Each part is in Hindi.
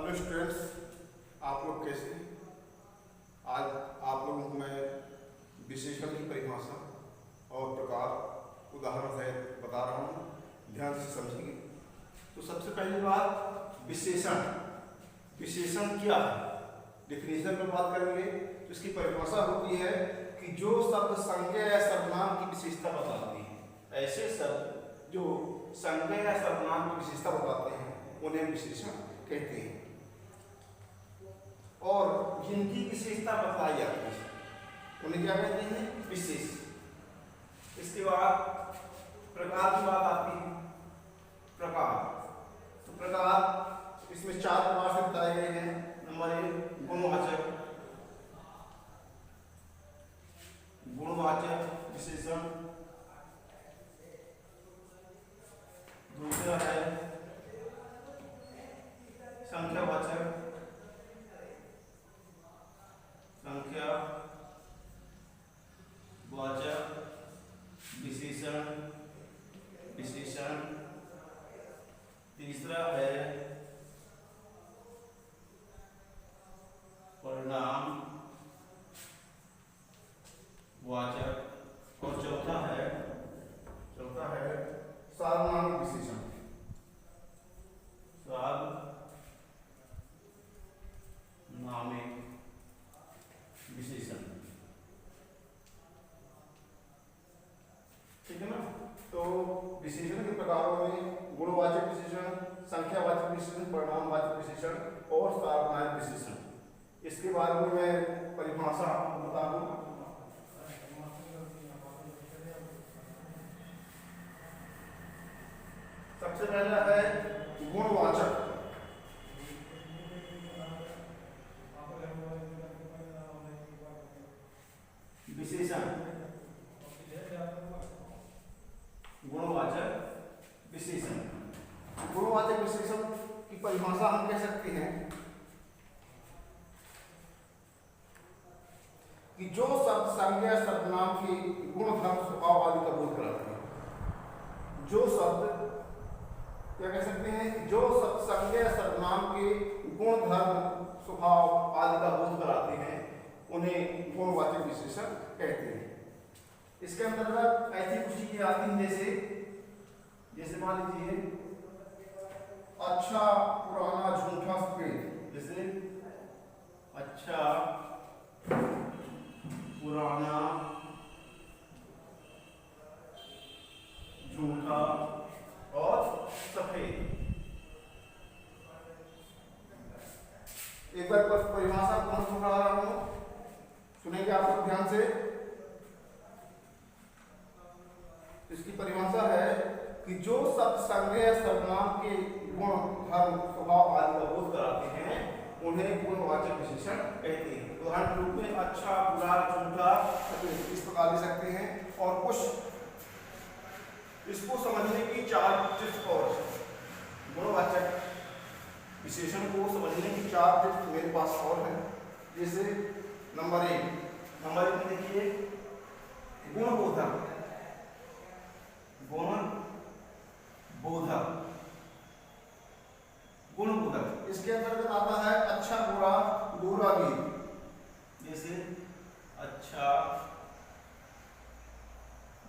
हेलो स्टूडेंट्स, आप लोग कैसे हैं? आज आप लोगों को मैं विशेषण की परिभाषा और प्रकार उदाहरण सहित बता रहा हूँ। ध्यान से समझिए। तो सबसे पहली बात, विशेषण। विशेषण क्या है? डिफिनेशन पर बात करेंगे तो इसकी परिभाषा होती है कि जो शब्द संज्ञा या सर्वनाम की विशेषता बताते हैं, ऐसे शब्द जो संज्ञा या सर्वनाम की विशेषता बताते हैं उन्हें विशेषण कहते हैं और जिनकी विशेषता बताई जाती है उन्हें क्या कहते हैं? विशेष। इसके बाद प्रकार की बात आती है। प्रकार, तो प्रकार इसमें 4 प्रकार से बताए गए हैं। नंबर 1 गुणवाचक, गुणवाचक विशेषण। दूसरा है संख्यावाचक, संख्यावाचक विशेषण। तीसरा है परिणाम वाचक और चौथा है सार्वनामिक विशेषण। सार्वनामिक विशेषण, ठीक है ना? तो विशेषण के प्रकारों में गुणवाचक विशेषण, संख्यावाचक विशेषण, परिणामवाचक विशेषण और सार्वनामिक विशेषण। इसके बारे में मैं परिभाषा आपको बता दूं। सबसे पहला है गुणवाचक विशेषण। गुणवाचक विशेषण, गुणवाचक विशेषण की परिभाषा हम कह सकते हैं कि जो शब्द संज्ञा सर्वनाम के गुण धर्म स्वभाव आदि का बोध कराते हैं। जो शब्द क्या कह सकते हैं? जो शब्द संज्ञा सर्वनाम के गुण धर्म स्वभाव आदि का बोध कराते हैं उन्हें गुणवाचक विशेषण कहते हैं। इसके अंतर्गत ऐसी कुछ चीजें आती हैं जैसे मान लीजिए अच्छा पुराना झूठा सफेद। जैसे अच्छा पुराना झूठा और सफेद। एक बार परिभाषा कौन सुना रहा हूं, सुनेंगे आप लोग ध्यान से। इसकी परिभाषा है कि जो शब्द संज्ञा सर्वनाम के गुण धर्म स्वभाव आदि का बोध कराते हैं उन्हें गुणवाचक विशेषण कहते हैं। उदाहरण के रूप में अच्छा बुरा झूठा इस प्रकार ले सकते हैं। और कुछ इसको समझने की 4 टिप्स और गुणवाचक विशेषण को समझने की 4 टिप्स मेरे पास और हैं। जैसे नंबर 1 देखिए गुणबोधक। गुणबोधक इसके अंतर्गत आता है अच्छा बुरा बुरा भी। जैसे अच्छा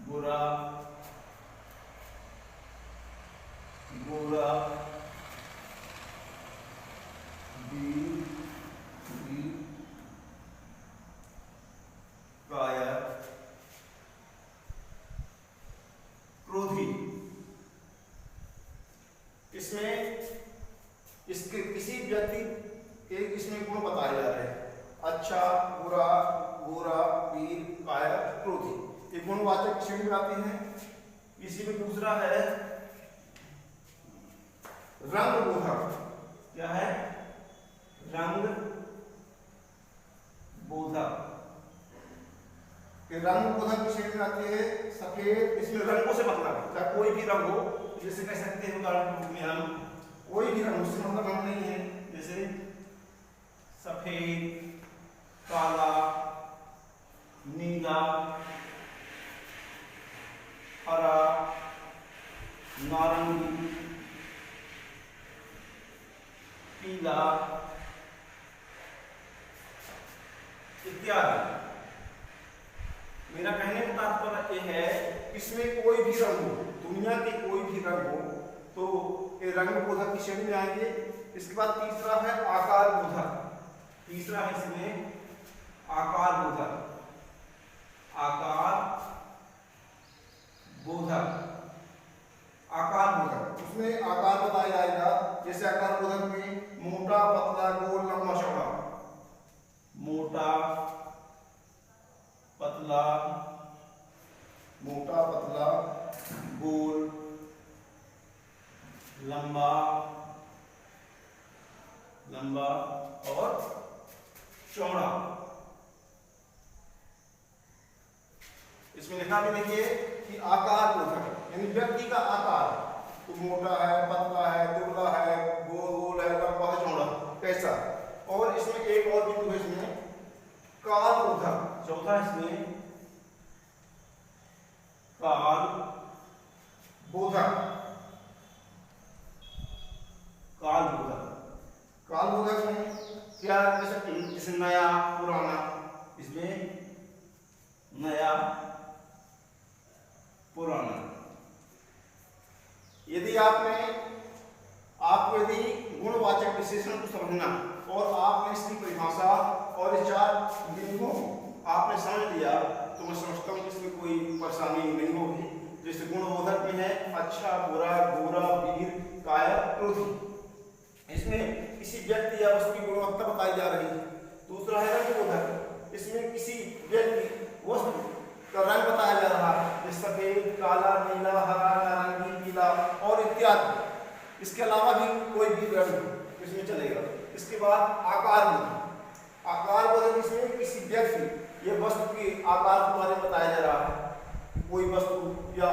बुरा बुरा भी कायर क्रोधी। इसमें इसके किसी व्यक्ति के इसमें गुण बताए जा रहे हैं। अच्छा बुरा बुरा वीर कायर क्रोधी, ये गुणवाचक श्रेणी में आते हैं। इसी में दूसरा है रंग बोधक। क्या है? रंग बोधक। रंग बोधक की श्रेणी में आती है सफेद। इसमें रंगों से मतलब चाहे कोई भी रंग हो, जैसे कह सकते हैं उदाहरण के रूप में हम कोई भी रंग, उससे मतलब रंग नहीं है। जैसे सफेद, काला, नीला, हरा, नारंगी, पीला इत्यादि। मेरा कहने का तात्पर्य यह है, इसमें कोई भी रंग हो, दुनिया के कोई भी रंग हो, तो ये रंग बोधक की श्रेणी में आएंगे। इसके बाद तीसरा है आकार बोधक। तीसरा है इसमें आकार बोधक। आकार बोधक, आकार बोधक, उसमें आकार बताया जाएगा। जैसे आकार बोधक में मोटा, पतला, गोल, लंबा, चौड़ा। मोटा, पतला, मोटा, पतला, गोल, लंबा, लंबा और चौड़ा। इसमें लिखा भी देखिए कि आकार बोधक, यानी व्यक्ति का आकार, तो मोटा है, पतला है, दुबला है, गोल है, लंबा है, चौड़ा, कैसा। और इसमें एक और बिंदु है, इसमें काल बोधक। चौथा इसमें काल बोधक। काल बोधक, काल बोधक में क्या कह सकते हैं, जैसे नया, पुराना। इसमें नया, पुराना। यदि आपको यदि गुणवाचक विशेषण को समझना और आपने इसकी परिभाषा और इस चार बिंदुओं आपने समझ लिया, तो मैं समझता हूँ कि इसमें कोई परेशानी नहीं होगी। जैसे गुणबोधक में है अच्छा, बुरा, गोरा, वीर, कायर, क्रोधी। इसमें किसी व्यक्ति या वस्तु की गुणवत्ता बताई जा रही है। दूसरा है रंगबोधक, इसमें किसी व्यक्ति वस्तु का रंग बताया जा रहा है, जैसे सफेद, काला, नीला, हरा, नारंगी, पीला और इत्यादि। इसके अलावा भी कोई भी रंग इसमें चलेगा। इसके बाद आकार बोधक। आकार बोधक इसमें किसी व्यक्ति या वस्तु के आकार के बारे में बताया जा रहा है। कोई वस्तु या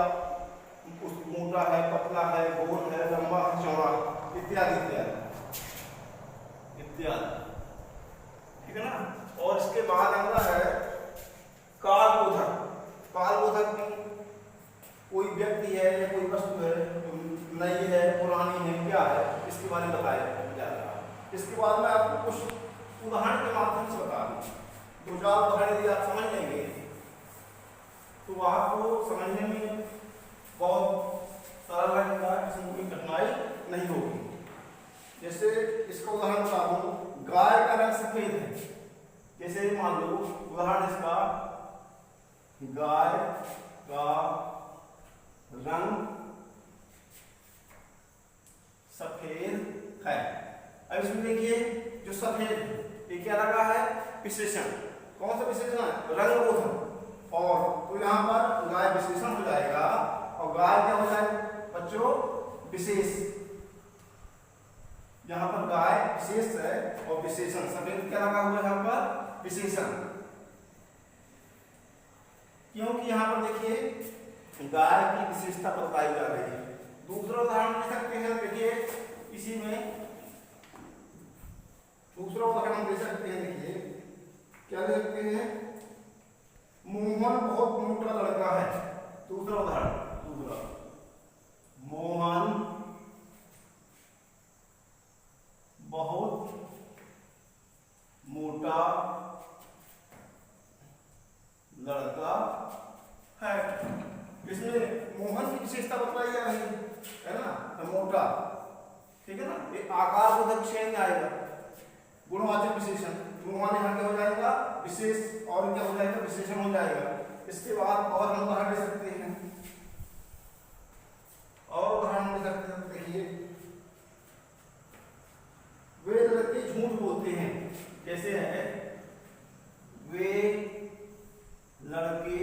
उस मोटा है, पतला है, गोल है, लंबा है, चौड़ा, इत्यादि इत्यादि इत्यादि। ठीक है ना। और इसके बाद अगला है काल बोधक। काल बोधक में कोई व्यक्ति है या कोई वस्तु है, नई है, पुरानी है, क्या है, इसके बारे में बताया जा रहा है। इसके बाद में आपको कुछ उदाहरण के माध्यम से बता दूं। दो चार उदाहरण यदि आप समझ लेंगे तो आपको समझने में बहुत सरल लगेगा, इसमें कोई कठिनाई नहीं होगी। जैसे इसका उदाहरण बता दूं, गाय का रंग सफेद है। जैसे मान लो उदाहरण इसका, गाय का रंग सफेद है। अब इसमें देखिए जो सफेद है ये क्या लगा है, विशेषण। कौन सा विशेषण है, रंगबोधक। और तो यहाँ पर गाय विशेषण हो जाएगा और गाय क्या हो जाएगा बच्चों, विशेष। यहाँ पर गाय विशेष है और विशेषण सफेद क्या लगा हुआ है यहाँ पर, विशेषण। क्योंकि यहाँ पर देखिए गाय की विशेषता बताई जा रही है। दूसरा उदाहरण दे सकते हैं, देखिए इसी में दूसरा उदाहरण दे सकते हैं। देखिए क्या दे सकते हैं, मोहन बहुत मोटा लड़का है। दूसरा उदाहरण, दूसरा, मोहन बहुत मोटा लड़का है। इसमें मोहन की विशेषता बताई जा रही है ना, तो मोटा। ठीक है ना। ये आकार बोधक श्रेणी में आएगा, गुणवाचक विशेषण। मोहन यहाँ क्या हो जाएगा, विशेष, और क्या हो जाएगा, विशेषण हो जाएगा। इसके बाद और हम उदाहरण दे सकते हैं, और उदाहरण दे सकते हैं। देखिए वे लड़के झूठ बोलते हैं। कैसे है, वे लड़के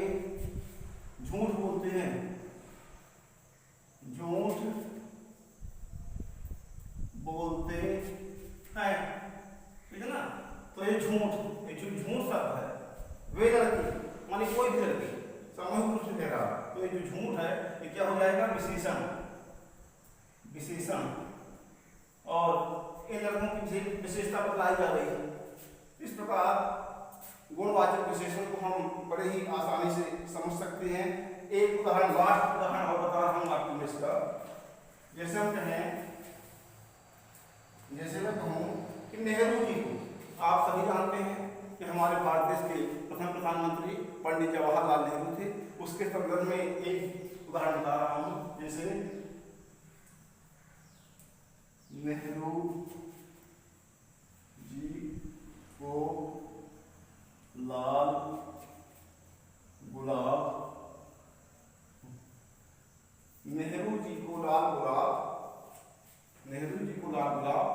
झूठ बोलते हैं। झूठ बोलते हैं, ठीक है ना। तो ये झूठ, ये जो झूठ शब्द है, वे लड़के माने कोई भी लड़के, सामूहिक रूप से कह रहा, तो ये जो झूठ है ये क्या हो जाएगा, विशेषण। विशेषण। और इन लड़कों की विशेषता बताई जा रही है। इस प्रकार गुणवाचक विशेषण को हम बड़े ही आसानी से समझ सकते हैं। एक उदाहरण, लास्ट उदाहरण और बता रहा हूं आपको इसका। जैसे हम कहें जैसे मैं कहूँ कि नेहरू जी को आप सभी जानते हैं कि हमारे भारत देश के प्रथम प्रधानमंत्री पंडित जवाहरलाल नेहरू थे। उसके संदर्भ में एक उदाहरण बता रहा हूँ, जैसे नेहरू जी को लाल गुलाब, नेहरू जी को लाल गुलाब, नेहरू जी को लाल गुलाब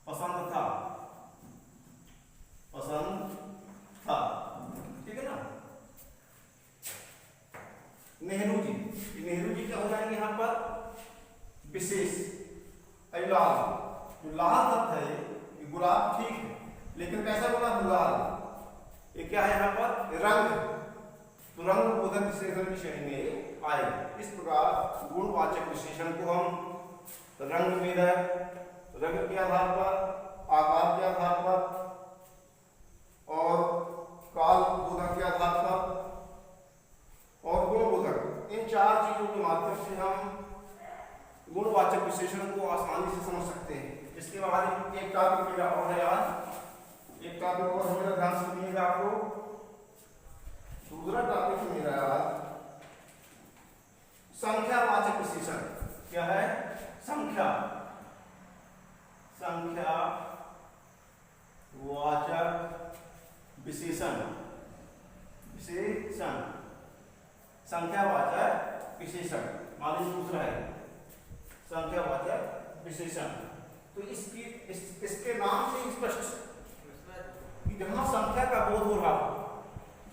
पसंद था, पसंद था, ठीक है ना। नेहरू जी, नेहरू जी क्या हो जाएंगे यहाँ पर विशेष। लाल, जो लाल तत्व है ये गुलाब ठीक है, लेकिन कैसा गुलाब? लाल। ये क्या है यहाँ पर? रंग। तो रंग बोधक विशेषण की श्रेणी में आए। इस प्रकार गुणवाचक विशेषण को हम रंग भेदक, रंग के आधार पर, आकार के आधार पर और काल बोधक के आधार पर और गुण बोधक, इन चार चीजों के माध्यम से हम गुणवाचक विशेषण को आसानी से समझ सकते हैं। इसके बाद एक टॉपिक मेरा और है आज, एक टॉपिक और मेरा ध्यान से सुनिएगा आपको। दूसरा टॉपिक मेरा आज संख्यावाचक विशेषण। क्या है? संख्या, संख्या वाचक विशेषण, विशेषण, संख्यावाचक विशेषण। मान लीजिए दूसरा है संख्यावाचक विशेषण। तो इसके नाम से स्पष्ट कि जहां संख्या का बोध हो रहा हो,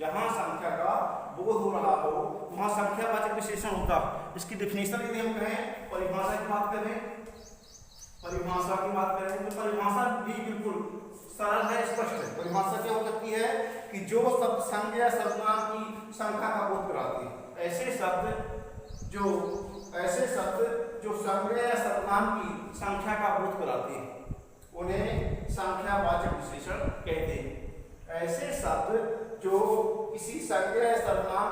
जहां संख्या का बोध हो रहा हो वहां संख्यावाचक विशेषण होता। इसकी डेफिनेशन यदि हम कहें, परिभाषा की बात करें, परिभाषा की बात करें तो परिभाषा भी बिल्कुल सरल है, स्पष्ट है। परिभाषा क्या हो सकती है कि जो शब्द संज्ञा सर्वनाम की संख्या का बोध कराते हैं, ऐसे शब्द जो संज्ञा या सर्वनाम की संख्या का बोध कराते हैं उन्हें संख्यावाचक विशेषण कहते हैं। ऐसे शब्द जो किसी संज्ञा या सर्वनाम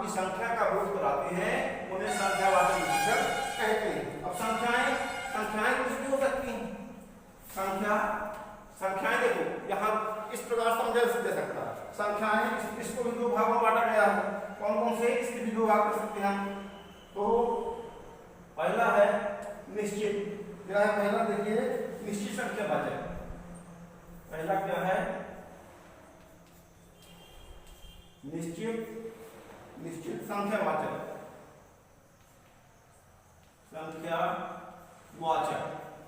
की संख्या का बोध कराते हैं उन्हें संख्यावाचक विशेषण कहते हैं। अब संख्याएं कुछ भी हो सकती हैं। संख्याएं देखो यहाँ इस प्रकार समझा दे सकता है। संख्याएं इसको भी दो भागों में बांटा गया है। कौन कौन से? इसके भी दो भाग कर सकते हैं। तो पहला है निश्चित। क्या है पहला? देखिए निश्चित संख्यावाचक। पहला क्या है? निश्चित संख्यावाचक, संख्यावाचक,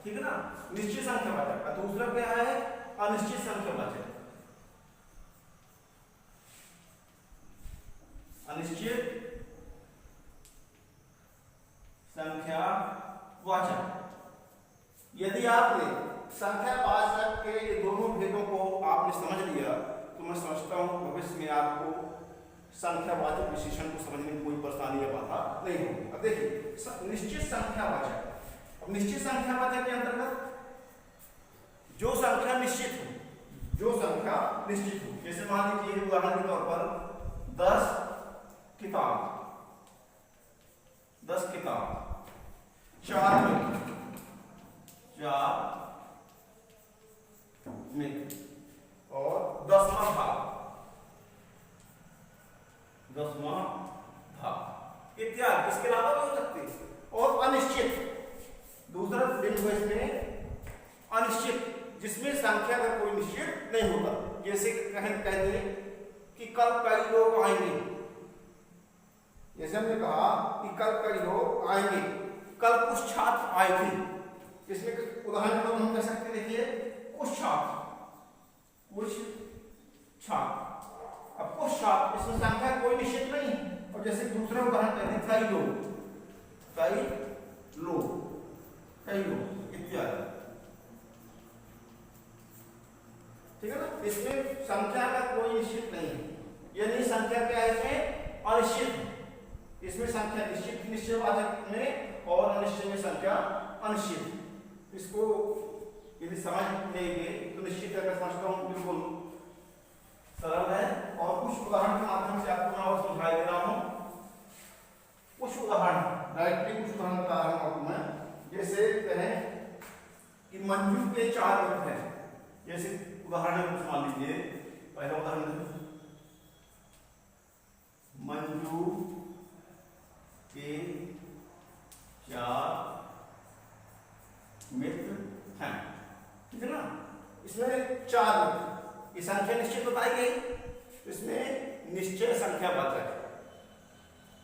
ठीक है ना, निश्चित संख्यावाचक। और दूसरा क्या है? अनिश्चित संख्यावाचक, अनिश्चित संख्यावाचक। यदि आपने संख्यावाचक के ये दोनों भेदों को आपने समझ लिया तो मैं समझता हूं भविष्य में आपको संख्यावाचक विशेषण को समझने में कोई परेशानी या बाधा नहीं होगी। अब देखिए निश्चित संख्यावाचक। अब निश्चित संख्यावाचक के अंतर्गत जो संख्या निश्चित हो, जो संख्या निश्चित हो, जैसे मान लीजिए उदाहरण के तौर पर 10 किताब, 10 किताब, 4 मिनट और 10वां भाग, 10वां भाग इत्यादि। इसके अलावा भी हो सकते हैं। और अनिश्चित, दूसरा बिंदु इसमें अनिश्चित, जिसमें संख्या का कोई निश्चित नहीं होता। जैसे कहते हैं कि कल कई लोग आएंगे, जैसे हमने कहा कि कल कई लोग आएंगे, कल कुछ छात्र आए थे। इसमें उदाहरण को हम कह सकते, देखिए कुछ छात्र, अब कुछ छात्र, इसमें संख्या कोई निश्चित नहीं। और जैसे दूसरा उदाहरण कहते हैं कई लोग इत्यादि, ठीक है ना। इसमें संख्या का कोई निश्चित नहीं है, यानी संख्या क्या है? इसमें अनिश्चित है। इसमें संख्या निश्चयवाचक में और अनिश्चित में संख्या अनिश्चित। इसको यदि समझ लेंगे तो निश्चित है, मैं समझता हूँ बिल्कुल सरल है। और कुछ उदाहरण के माध्यम से आपको मैं और समझा दे रहा हूँ। कुछ उदाहरण डायरेक्टली कुछ उदाहरण बता रहा हूँ आपको मैं। जैसे कहें मंजू के 4 मित्र हैं। जैसे उदाहरण कुछ मान लीजिए, पहला उदाहरण मंजू के 4 मित्र हैं, ठीक है ना। इसमें 4 मित्र की संख्या निश्चित बताई गई, तो इसमें निश्चय संख्या वाचक।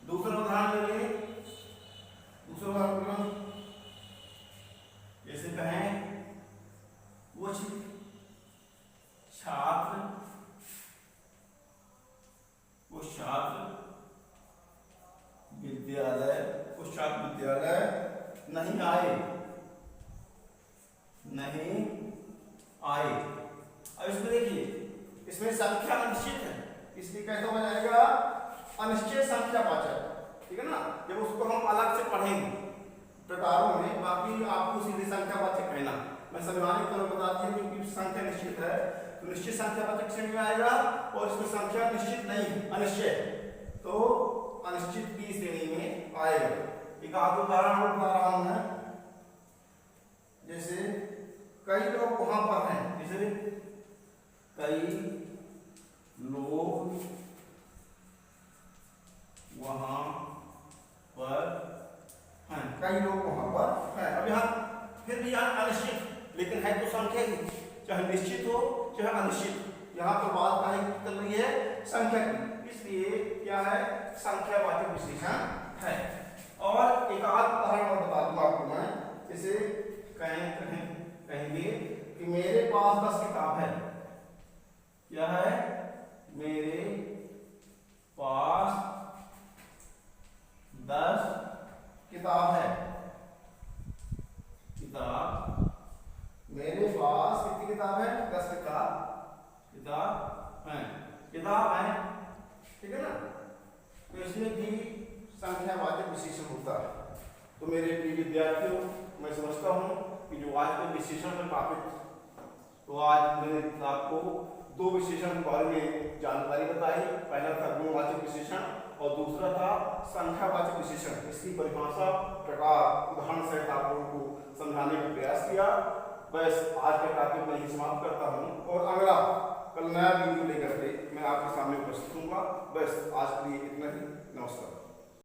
दूसरा उदाहरण ले लें, दूसरा उदाहरण जैसे कहें कुछ छात्र विद्यालय नहीं आए। अब इसमें देखिए, इसमें संख्या अनिश्चित है, इसलिए कैसा हो जाएगा अनिश्चय संख्या वाचक, ठीक है ना। जब उसको हम अलग से पढ़ेंगे प्रकारों में, बाकी आपको सीधी संख्या वाचक कहना, मैं समझाने के लिए बता दिया क्योंकि संख्या निश्चित है तो निश्चित संख्या वाचक श्रेणी में आएगा, और इसमें संख्या निश्चित नहीं अनिश्चय तो अनिश्चित की श्रेणी में आएगा। एक आध उदाहरण और बता रहा हूं मैं, जैसे कई लोग वहां पर हैं, जैसे कई लोग वहां पर हैं, कई लोग वहां पर हैं। अब यहाँ फिर भी यहाँ अनिश्चित, लेकिन है तो संख्या ही, चाहे निश्चित हो चाहे अनिश्चित, यहाँ पर बात काहे चल रही है संख्या की, इसलिए क्या है संख्यावाचक विशेषण है। और एक आध उदाहरण और बता दूं आपको मैं, जैसे कहेंगे कि मेरे पास 10 किताब है। क्या है? मेरे पास 10 किताब है। किताब, मेरे पास कितनी किताब है? 10 किताब है, किताब है, ठीक है ना। तो इसमें भी संख्यावाचक विशेषण होता है। तो मेरे प्रिय विद्यार्थियों, मैं समझता हूं कि जो आज के विशेषण में टॉपिक, तो आज मैंने आपको 2 विशेषण के बारे में जानकारी बताई। पहला था गुणवाचक विशेषण और दूसरा था संख्यावाचक विशेषण। इसकी परिभाषा, प्रकार, उदाहरण सहित आप लोगों को समझाने का प्रयास किया। बस आज का टॉपिक मैं समाप्त करता हूं, और अगला कल नया वीडियो लेकर के मैं आपके सामने उपस्थित होऊंगा। बस आज के लिए इतना ही। नमस्कार।